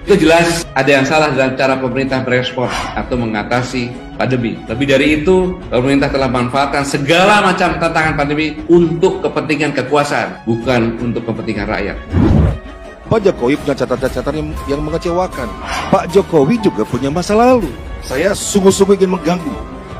Itu jelas ada yang salah dalam cara pemerintah berespon atau mengatasi pandemi. Lebih dari itu, pemerintah telah memanfaatkan segala macam tantangan pandemi untuk kepentingan kekuasaan, bukan untuk kepentingan rakyat. Pak Jokowi punya catatan-catatan yang mengecewakan. Pak Jokowi juga punya masa lalu. Saya sungguh-sungguh ingin mengganggu,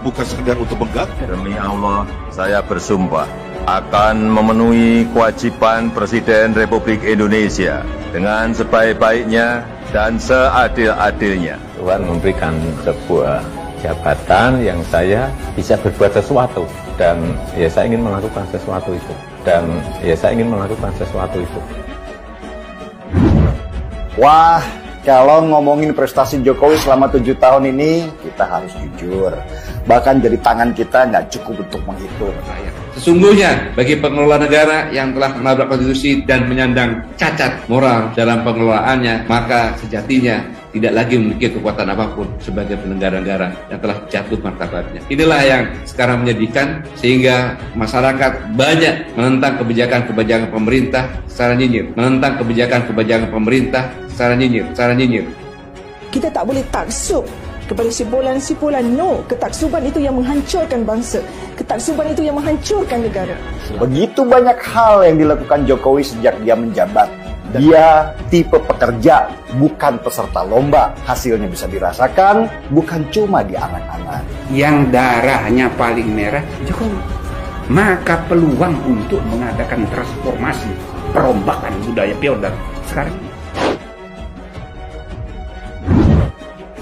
bukan sekedar untuk mengganggu. Demi Allah, saya bersumpah akan memenuhi kewajiban Presiden Republik Indonesia dengan sebaik-baiknya dan seadil-adilnya. Tuhan memberikan sebuah jabatan yang saya bisa berbuat sesuatu, dan ya saya ingin melakukan sesuatu itu, Wah, kalau ngomongin prestasi Jokowi selama 7 tahun ini, kita harus jujur. Bahkan jadi tangan kita nggak cukup untuk menghitung. Sesungguhnya bagi pengelola negara yang telah menabrak konstitusi dan menyandang cacat moral dalam pengelolaannya, maka sejatinya tidak lagi memiliki kekuatan apapun sebagai penyelenggara negara yang telah jatuh martabatnya. Inilah yang sekarang menyedihkan, sehingga masyarakat banyak menentang kebijakan-kebijakan pemerintah secara nyinyir, Kita tak boleh taksub kepada simpulan-simpulan. No, ketaksuban itu yang menghancurkan bangsa. Ketaksuban itu yang menghancurkan negara. Begitu banyak hal yang dilakukan Jokowi sejak dia menjabat. Dia tipe pekerja, bukan peserta lomba. Hasilnya bisa dirasakan, bukan cuma di angan-angan. Yang darahnya paling merah, Jokowi. Maka peluang untuk mengadakan transformasi, perombakan budaya feodal sekarang ini.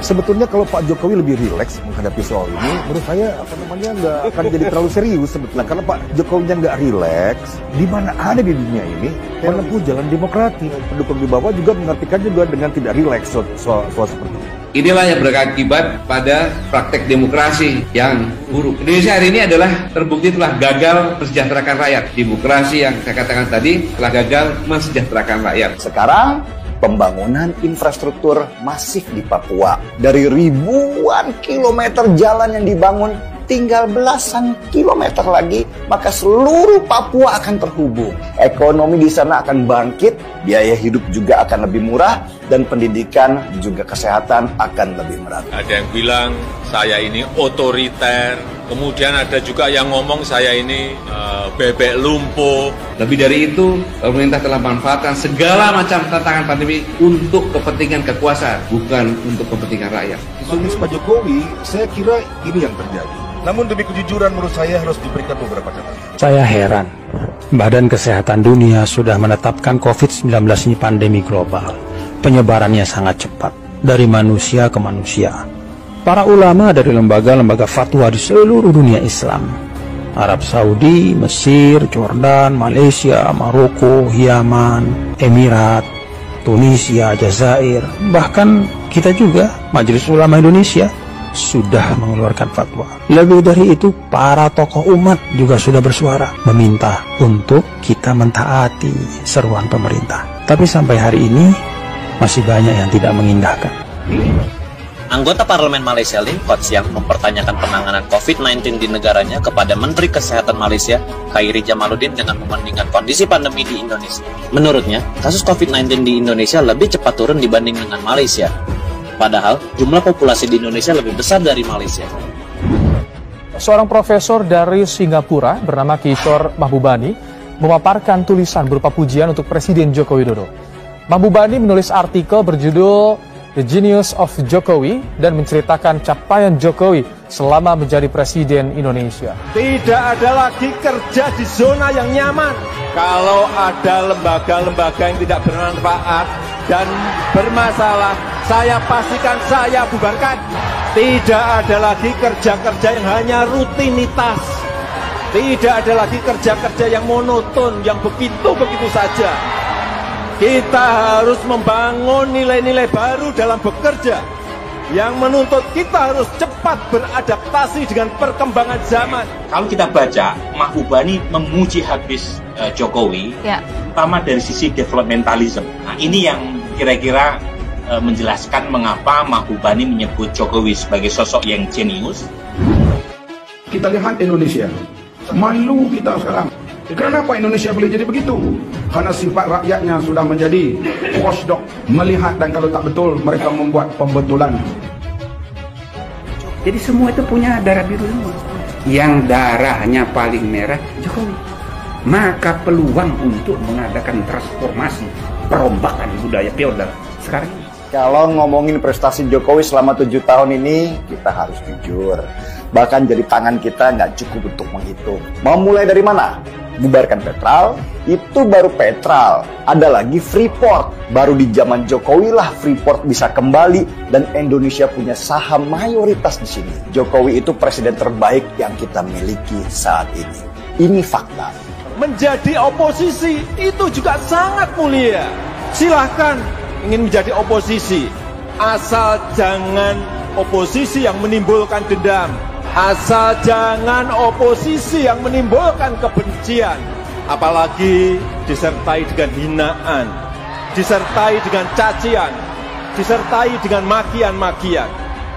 Sebetulnya kalau Pak Jokowi lebih rileks menghadapi soal ini, menurut saya nggak akan jadi terlalu serius sebetulnya. Karena Pak Jokowinya nggak rileks, di mana ada di dunia ini menempuh jalan demokratis. Pendukung di bawah juga mengartikan juga dengan tidak rileks soal seperti ini. Inilah yang berakibat pada praktek demokrasi yang buruk. Indonesia hari ini adalah terbukti telah gagal mensejahterakan rakyat. Demokrasi yang saya katakan tadi telah gagal mensejahterakan rakyat. Sekarang pembangunan infrastruktur masif di Papua. Dari ribuan kilometer jalan yang dibangun, tinggal belasan kilometer lagi, maka seluruh Papua akan terhubung. Ekonomi di sana akan bangkit, biaya hidup juga akan lebih murah, dan pendidikan juga kesehatan akan lebih merata. Ada yang bilang saya ini otoriter, kemudian ada juga yang ngomong saya ini bebek lumpuh. Lebih dari itu, pemerintah telah memanfaatkan segala macam tantangan pandemi untuk kepentingan kekuasaan, bukan untuk kepentingan rakyat. Sesungguhnya Pak Jokowi, saya kira ini yang terjadi. Namun demi kejujuran menurut saya harus diberikan beberapa catatan. Saya heran, Badan Kesehatan Dunia sudah menetapkan COVID-19 ini pandemi global. Penyebarannya sangat cepat, dari manusia ke manusia. Para ulama dari lembaga-lembaga fatwa di seluruh dunia Islam, Arab Saudi, Mesir, Jordan, Malaysia, Maroko, Yaman, Emirat, Tunisia, Jazair, bahkan kita juga, Majelis Ulama Indonesia, sudah mengeluarkan fatwa. Lebih dari itu, para tokoh umat juga sudah bersuara meminta untuk kita mentaati seruan pemerintah. Tapi sampai hari ini masih banyak yang tidak mengindahkan. Anggota Parlemen Malaysia Lim Kok Siang mempertanyakan penanganan COVID-19 di negaranya kepada Menteri Kesehatan Malaysia, Khairy Jamaluddin, dengan membandingkan kondisi pandemi di Indonesia. Menurutnya, kasus COVID-19 di Indonesia lebih cepat turun dibanding dengan Malaysia. Padahal, jumlah populasi di Indonesia lebih besar dari Malaysia. Seorang profesor dari Singapura bernama Kishore Mahbubani memaparkan tulisan berupa pujian untuk Presiden Joko Widodo. Mahbubani menulis artikel berjudul The Genius of Jokowi dan menceritakan capaian Jokowi selama menjadi Presiden Indonesia. Tidak ada lagi kerja di zona yang nyaman. Kalau ada lembaga-lembaga yang tidak bermanfaat dan bermasalah, saya pastikan saya bubarkan. Tidak ada lagi kerja-kerja yang hanya rutinitas. Tidak ada lagi kerja-kerja yang monoton, yang begitu-begitu saja. Kita harus membangun nilai-nilai baru dalam bekerja yang menuntut kita harus cepat beradaptasi dengan perkembangan zaman. Kalau kita baca, Mahbubani memuji habis Jokowi, terutama dari sisi developmentalism. Nah, ini yang kira-kira menjelaskan mengapa Mahbubani menyebut Jokowi sebagai sosok yang jenius. Kita lihat Indonesia, malu kita sekarang. Kenapa Indonesia boleh jadi begitu? Karena sifat rakyatnya sudah menjadi watchdog, melihat, dan kalau tak betul mereka membuat pembetulan. Jadi semua itu punya darah biru semua. Yang darahnya paling merah Jokowi. Maka peluang untuk mengadakan transformasi, perombakan budaya feodal sekarang ini. Kalau ngomongin prestasi Jokowi selama 7 tahun ini, kita harus jujur. Bahkan jadi tangan kita nggak cukup untuk menghitung. Mau mulai dari mana? Bubarkan Petral, itu baru Petral. Ada lagi Freeport. Baru di zaman Jokowi lah Freeport bisa kembali dan Indonesia punya saham mayoritas di sini. Jokowi itu presiden terbaik yang kita miliki saat ini. Ini fakta. Menjadi oposisi itu juga sangat mulia. Silahkan ingin menjadi oposisi, asal jangan oposisi yang menimbulkan dendam, asal jangan oposisi yang menimbulkan kebencian, apalagi disertai dengan hinaan, disertai dengan cacian, disertai dengan makian-makian.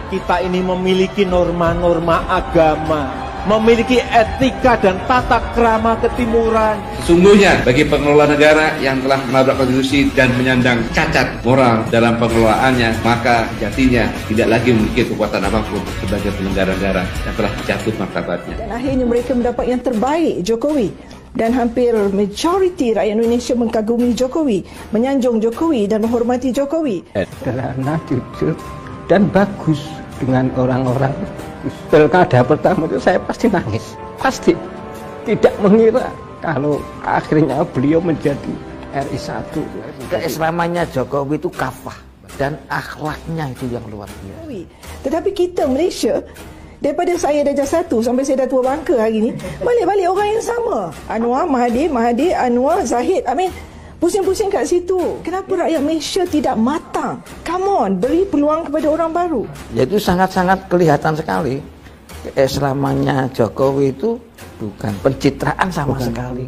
Kita ini memiliki norma-norma agama, memiliki etika dan tata krama ketimuran. Sesungguhnya bagi pengelola negara yang telah menabrak konstitusi dan menyandang cacat moral dalam pengelolaannya, maka sejatinya tidak lagi memiliki kekuatan apapun sebagai penyelenggara negara yang telah dicabut martabatnya. Dan akhirnya mereka mendapat yang terbaik, Jokowi. Dan hampir majoriti rakyat Indonesia mengagumi Jokowi, menyanjung Jokowi dan menghormati Jokowi. Sederhana, jujur, dan bagus dengan orang-orang. Pilkada pertama itu saya pasti nangis, pasti tidak mengira kalau akhirnya beliau menjadi RI 1. Keislamannya Jokowi itu kafah dan akhlaknya itu yang luar biasa. Tetapi kita Malaysia, daripada saya darjah 1 sampai saya dah tua bangka hari ni, balik-balik orang yang sama. Anwar, Mahathir, Anwar, Zahid, Amin. Pusing-pusing kat situ. Kenapa rakyat Malaysia tidak matang? Come on, beri peluang kepada orang baru. Jadi sangat-sangat kelihatan sekali keislamannya Jokowi itu bukan pencitraan sama sekali.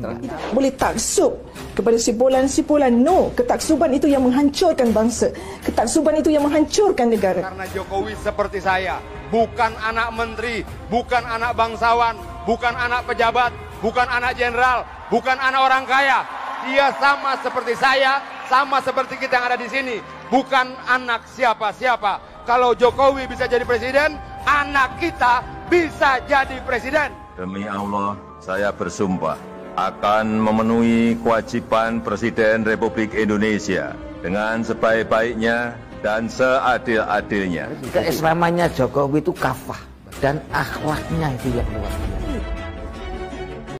Boleh taksub kepada simpulan-simpulan. No, ketaksuban itu yang menghancurkan bangsa. Ketaksuban itu yang menghancurkan negara. Karena Jokowi seperti saya, bukan anak menteri, bukan anak bangsawan, bukan anak pejabat, bukan anak jenderal, bukan anak orang kaya. Dia sama seperti saya, sama seperti kita yang ada di sini. Bukan anak siapa-siapa. Kalau Jokowi bisa jadi presiden, anak kita bisa jadi presiden. Demi Allah, saya bersumpah akan memenuhi kewajiban Presiden Republik Indonesia dengan sebaik-baiknya dan seadil-adilnya. Keislamannya Jokowi itu kafah dan akhlaknya itu yang luar biasa.